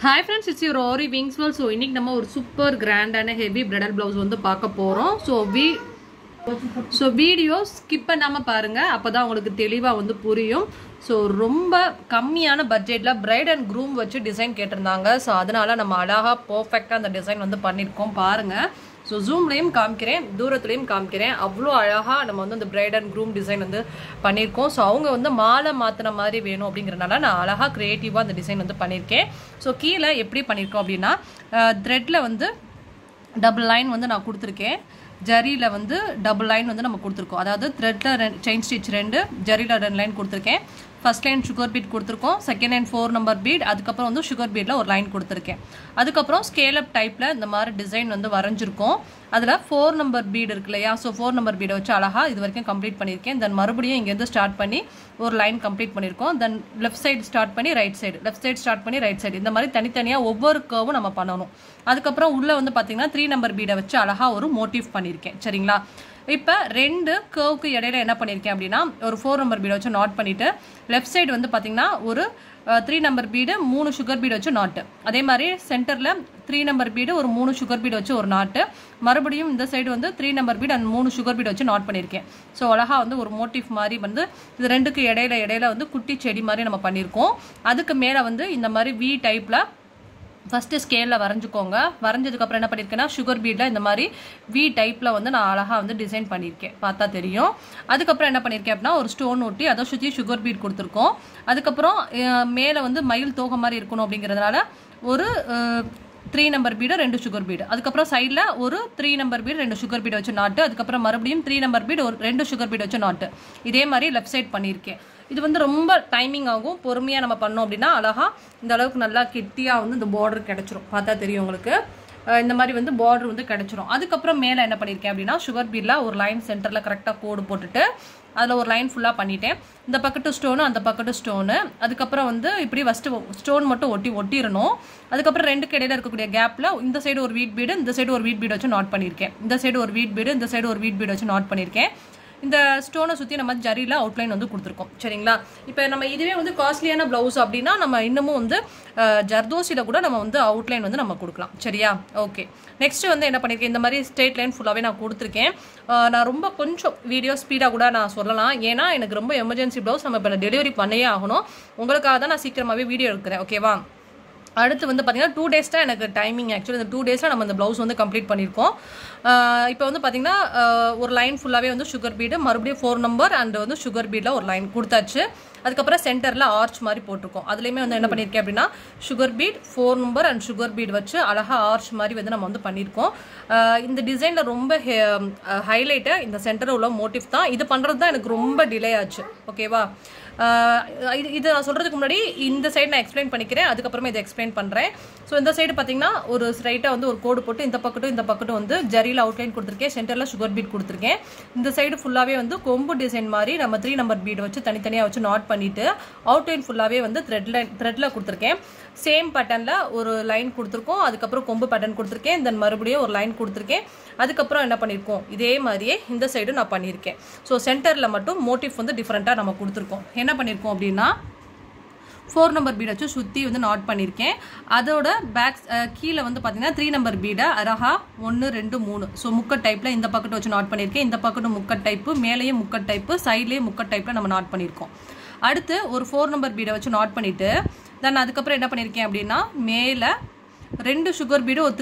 Hi friends, it's your Aariwingsworld. So இன்னைக்கு நம்ம ஒரு சூப்பர் கிராண்டான ஹெவி பிரைடல் பிளவுஸ் வந்து பார்க்க போறோம். So வீடியோ ஸ்கிப் பண்ணாம பாருங்க, அப்பதான் உங்களுக்கு தெளிவா வந்து புரியும். So ரொம்ப கம்மியான பட்ஜெட்ல பிரைட் அண்ட் க்ரூம் வச்சு டிசைன் கேட்டிருந்தாங்க. ஸோ அதனால நம்ம அழகா பர்ஃபெக்டா அந்த டிசைன் வந்து பண்ணியிருக்கோம் பாருங்க. ஸோ ஜூம்லையும் காமிக்கிறேன், தூரத்துலையும் காமிக்கிறேன். அவ்வளோ அழகாக நம்ம வந்து அந்த பிரைட் அண்ட் க்ரூம் டிசைன் வந்து பண்ணியிருக்கோம். ஸோ அவங்க வந்து மாலை மாற்றின மாதிரி வேணும் அப்படிங்கிறனால நான் அழகாக க்ரியேட்டிவாக அந்த டிசைன் வந்து பண்ணியிருக்கேன். ஸோ கீழே எப்படி பண்ணியிருக்கோம் அப்படின்னா, த்ரெட்டில் வந்து டபுள் லைன் வந்து நான் கொடுத்துருக்கேன், ஜரியில் வந்து டபுள் லைன் வந்து நம்ம கொடுத்துருக்கோம். அதாவது த்ரெட்டில் செயின் ஸ்டிச் 2, ஜரியில் 2 லைன் கொடுத்துருக்கேன். ஃபர்ஸ்ட் லைன் சுகர் பீட் கொடுத்துருக்கோம், செகண்ட் லைன் 4 நம்பர் பீட், அதுக்கப்புறம் வந்து சுகர் பீடில் ஒரு லைன் கொடுத்துருக்கேன். அதுக்கப்புறம் ஸ்கேல் அப் டைப்பில் இந்த மாதிரி டிசைன் வந்து வரைஞ்சிருக்கோம். அதில் 4 நம்பர் பீடு இருக்கு இல்லையா, ஸோ 4 நம்பர் பீடை வச்சு அழகாக இது வரைக்கும் கம்ப்ளீட் பண்ணியிருக்கேன். தென் மறுபடியும் இங்கேருந்து ஸ்டார்ட் பண்ணி ஒரு லைன் கம்ப்ளீட் பண்ணியிருக்கோம். தென் லெஃப்ட் சைடு ஸ்டார்ட் பண்ணி right side, left side start பண்ணி ரைட் சைடு, இந்த மாதிரி தனித்தனியாக ஒவ்வொரு கர்வும் நம்ம பண்ணணும். அதுக்கப்புறம் உள்ளே வந்து பார்த்தீங்கன்னா 3 நம்பர் பீடை வச்சு அழகாக ஒரு மோட்டிவ் பண்ணியிருக்கேன். சரிங்களா? இப்போ 2 கர்வுக்கு இடையில என்ன பண்ணியிருக்கேன் அப்படின்னா, ஒரு 4 நம்பர் பீடை வச்சு நாட் பண்ணிவிட்டு, லெஃப்ட் சைடு வந்து பார்த்தீங்கன்னா ஒரு 3 நம்பர் பீடு 3 சுகர் பீடு வச்சு நாட்டு, அதே மாதிரி சென்டரில் 3 நம்பர் பீடு ஒரு 3 சுகர் பீடு வச்சு ஒரு நாட்டு, மறுபடியும் இந்த சைடு வந்து 3 number bead and 3 sugar bead வச்சு நாட் பண்ணியிருக்கேன். ஸோ அழகாக வந்து ஒரு மோட்டிவ் மாதிரி வந்து இது 2க்கு இடையில வந்து குட்டி செடி மாதிரி நம்ம பண்ணியிருக்கோம். அதுக்கு மேலே வந்து இந்த மாதிரி வி டைப்பில் ஃபஸ்ட்டு ஸ்கேலில் வரைஞ்சிக்கோங்க. வரைஞ்சதுக்கப்புறம் என்ன பண்ணியிருக்கேன்னா, சுகர் பீடில் இந்த மாதிரி வி டைப்பில் வந்து நான் அழகாக வந்து டிசைன் பண்ணியிருக்கேன், பார்த்தா தெரியும். அதுக்கப்புறம் என்ன பண்ணியிருக்கேன் அப்படின்னா, ஒரு ஸ்டோன் ஒட்டி அதை சுற்றி சுகர் பீட் கொடுத்துருக்கோம். அதுக்கப்புறம் மேலே வந்து மயில் தோகை மாதிரி இருக்கணும் அப்படிங்கிறதுனால ஒரு 3 நம்பர் பீடு 2 சுகர் பீடு, அதுக்கப்புறம் சைடில் ஒரு 3 நம்பர் பீடு 2 சுகர் பீடு வச்சு நாட்டு, அதுக்கப்புறம் மறுபடியும் 3 நம்பர் பீடு ஒரு 2 சுகர் பீடு வச்சு நாட்டு, இதே மாதிரி லெஃப்ட் சைட் பண்ணியிருக்கேன். இது வந்து ரொம்ப டைமிங் ஆகும், பொறுமையாக நம்ம பண்ணோம் அப்படின்னா அழகாக இந்த அளவுக்கு நல்லா கெட்டியாக வந்து இந்த பார்டர் கிடச்சிரும், பார்த்தா தெரியும் உங்களுக்கு. இந்த மாதிரி வந்து பார்டர் வந்து கிடச்சிரும். அதுக்கப்புறம் மேலே என்ன பண்ணியிருக்கேன் அப்படின்னா, சுகர் பீடில் ஒரு லைன் சென்டரில் கரெக்டாக கோடு போட்டுட்டு அதில் ஒரு லைன் ஃபுல்லாக பண்ணிட்டேன். இந்த பக்கத்து ஸ்டோனு அந்த பக்கத்து ஸ்டோனு, அதுக்கப்புறம் வந்து இப்படி ஃபஸ்ட்டு ஸ்டோன் மட்டும் ஒட்டிடணும். அதுக்கப்புறம் 2க்கு இடையில இருக்கக்கூடிய கேப்பில் இந்த சைடு ஒரு வீட் பீடு, இந்த சைடு ஒரு வீட் பீடு வச்சு நாட் பண்ணியிருக்கேன். இந்த சைடு ஒரு வீட் பீடு, இந்த சைடு ஒரு வீட் பீடு வச்சு நாட் பண்ணியிருக்கேன். இந்த ஸ்டோனை சுற்றி நம்ம ஜரியில் அவுட்லைன் வந்து கொடுத்துருக்கோம். சரிங்களா? இப்போ நம்ம இதுவே வந்து காஸ்ட்லியான ப்ளவுஸ் அப்படின்னா நம்ம இன்னமும் வந்து ஜர்தோசியில் கூட நம்ம வந்து அவுட்லைன் வந்து நம்ம கொடுக்கலாம். சரியா? ஓகே. நெக்ஸ்ட் வந்து என்ன பண்ணியிருக்கேன், இந்த மாதிரி ஸ்ட்ரெயிட் லைன் ஃபுல்லாகவே நான் கொடுத்துருக்கேன். நான் ரொம்ப கொஞ்சம் வீடியோ ஸ்பீடாக கூட நான் சொல்லலாம், ஏன்னா எனக்கு ரொம்ப எமர்ஜென்சி ப்ளவுஸ் நம்ம இப்போ டெலிவரி பண்ணியே ஆகணும். உங்களுக்காக தான் நான் சீக்கிரமாகவே வீடியோ எடுக்கிறேன். ஓகேவா? அடுத்து வந்து பார்த்தீங்கன்னா 2 டேஸ் தான் எனக்கு டைமிங். ஆக்சுவலி இந்த 2 டேஸில் நம்ம இந்த ப்ளவுஸ் வந்து கம்ப்ளீட் பண்ணியிருக்கோம். இப்போ வந்து பார்த்தீங்கன்னா ஒரு லைன் ஃபுல்லாகவே வந்து சுகர் பீடு, மறுபடியும் 4 நம்பர் அண்ட் வந்து சுகர் பீடில் ஒரு லைன் கொடுத்தாச்சு. அதுக்கப்புறம் சென்டரில் ஆர்ச் மாதிரி போட்டிருக்கோம். அதுலேயுமே வந்து என்ன பண்ணியிருக்கேன் அப்படின்னா, sugar beat 4 number and sugar beat வச்சு அழகாக ஆர்ச் மாதிரி வந்து நம்ம வந்து பண்ணியிருக்கோம். இந்த டிசைனில் ரொம்ப ஹைலைட்டு இந்த சென்டரில் உள்ள மோட்டிவ் தான். இது பண்ணுறது தான் எனக்கு ரொம்ப டிலே ஆச்சு. ஓகேவா? இது நான் சொல்கிறதுக்கு முன்னாடி இந்த சைடு நான் எக்ஸ்பிளைன் பண்ணிக்கிறேன், அதுக்கப்புறமா இதை எக்ஸ்பிளைன் பண்ணுறேன். ஸோ இந்த சைடு பார்த்தீங்கன்னா ஒரு ஸ்ட்ரைட்டாக வந்து ஒரு கோடு போட்டு இந்த பக்கட்டும் வந்து ஜரியில் அவுட்லைன் கொடுத்துருக்கேன், சென்டரில் சுகர் பீட் கொடுத்துருக்கேன். இந்த சைடு ஃபுல்லாகவே வந்து கொம்பு டிசைன் மாதிரி நம்ம 3 நம்பர் பீடு வச்சு தனித்தனியாக வச்சு நாட் பண்ணிவிட்டு அவுட்லைன் ஃபுல்லாகவே வந்து த்ரெட்டில் கொடுத்துருக்கேன். சேம் பேட்டர்னில் ஒரு லைன் கொடுத்துருக்கோம், அதுக்கப்புறம் கொம்பு பேட்டர்ன் கொடுத்துருக்கேன், தென் மறுபடியும் ஒரு லைன் கொடுத்துருக்கேன். அதுக்கப்புறம் என்ன பண்ணியிருக்கோம், இதே மாதிரியே இந்த சைடு நான் பண்ணியிருக்கேன். ஸோ சென்டரில் மட்டும் மோட்டிவ் வந்து டிஃப்ரெண்ட்டாக நம்ம கொடுத்துருக்கோம். என்ன பண்ணியிருக்கோம் அப்படின்னா, 4 நம்பர் பீடை வச்சு சுற்றி வந்து நாட் பண்ணியிருக்கேன். அதோட பேக் கீழே வந்து பார்த்தீங்கன்னா 3 நம்பர் பீடை அழகா 1 2 3 ஸோ முக்கட் டைப்பில் இந்த பக்கத்து வச்சு நாட் பண்ணியிருக்கேன். இந்த பக்கத்து முக்கட் டைப்பு, மேலேயும் முக்கட் டைப்பு, சைட்லேயும் முக்கட் டைப்பில் நம்ம நாட் பண்ணியிருக்கோம். அடுத்து ஒரு 4 நம்பர் பீடை வச்சு நாட் பண்ணிவிட்டு தென் அதுக்கப்புறம் என்ன பண்ணியிருக்கேன் அப்படின்னா, மேலே 2 சுகர் பீடு ஒரு